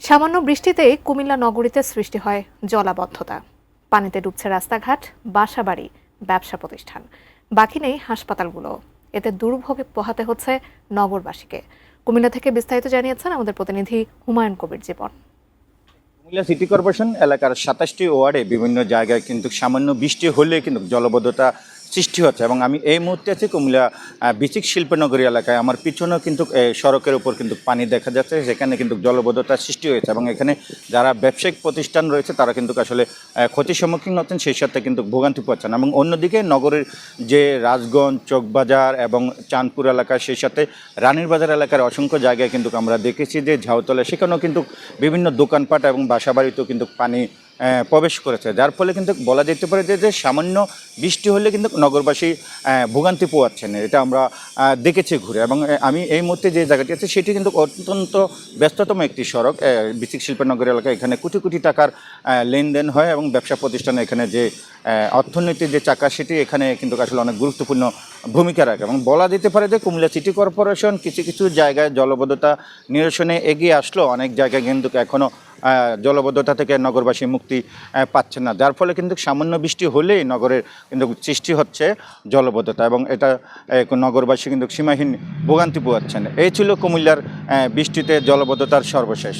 সামান্য বৃষ্টিতে কুমিল্লা নগরীতে সৃষ্টি হয় জলাবদ্ধতা। পানিতে ডুবছে রাস্তাঘাট, বাসাবাড়ি, ব্যবসা প্রতিষ্ঠান, বাকি নেই হাসপাতালগুলো। এতে দুর্ভোগে পোহাতে হচ্ছে নগরবাসীকে। কুমিল্লা থেকে বিস্তারিত জানিয়েছেন আমাদের প্রতিনিধি হুমায়ুন কবির জীবন। কুমিল্লা সিটি কর্পোরেশন এলাকার ২৭টি ওয়ার্ডে বিভিন্ন জায়গায় কিন্তু সামান্য বৃষ্টি হলে কিন্তু জলবদ্ধতা সৃষ্টি হচ্ছে এবং আমি এই মুহূর্তে আছি কুমিল্লা বিচিক শিল্পনগরী এলাকায়। আমার পিছনেও কিন্তু সড়কের উপর কিন্তু পানি দেখা যাচ্ছে, সেখানে কিন্তু জলবদ্ধতা সৃষ্টি হয়েছে এবং এখানে যারা ব্যবসায়িক প্রতিষ্ঠান রয়েছে তারা কিন্তু আসলে ক্ষতির সম্মুখীন হচ্ছেন, সেই সাথে কিন্তু ভোগান্তি পাচ্ছেন। এবং অন্যদিকে নগরের যে রাজগঞ্জ, চকবাজার এবং চাঁদপুর এলাকা, সেই সাথে রানীর বাজার এলাকার অসংখ্য জায়গায় কিন্তু আমরা দেখেছি যে ঝাউতলা, সেখানেও কিন্তু বিভিন্ন দোকানপাট এবং বাসাবাড়িতেও কিন্তু পানি প্রবেশ করেছে, যার ফলে কিন্তু বলা যেতে পারে যে সামান্য বৃষ্টি হলে কিন্তু নগরবাসী ভোগান্তি পোয়াচ্ছেন। এটা আমরা দেখেছি ঘুরে। এবং আমি এই মুহূর্তে যে জায়গাটি আছে সেটি কিন্তু অত্যন্ত ব্যস্ততম একটি সড়ক, বিচিক শিল্পনগর এলাকা। এখানে কোটি কোটি টাকার লেনদেন হয় এবং ব্যবসা প্রতিষ্ঠানে এখানে যে অর্থনীতির যে চাকা সেটি এখানে কিন্তু আসলে অনেক গুরুত্বপূর্ণ ভূমিকা রাখে। এবং বলা যেতে পারে যে কুমিল্লা সিটি কর্পোরেশন কিছু কিছু জায়গায় জলবদ্ধতা নিরসনে এগিয়ে আসলেও অনেক জায়গায় কিন্তু এখনও জলবদ্ধতা থেকে নগরবাসী মুক্তি পাচ্ছে না, যার ফলে কিন্তু সামান্য বৃষ্টি হলেই নগরের কিন্তু সৃষ্টি হচ্ছে জলবদ্ধতা এবং এটা নগরবাসী কিন্তু সীমাহীন ভোগান্তি পোয়াচ্ছেন। এই ছিল কুমিল্লার বৃষ্টিতে জলবদ্ধতার সর্বশেষ।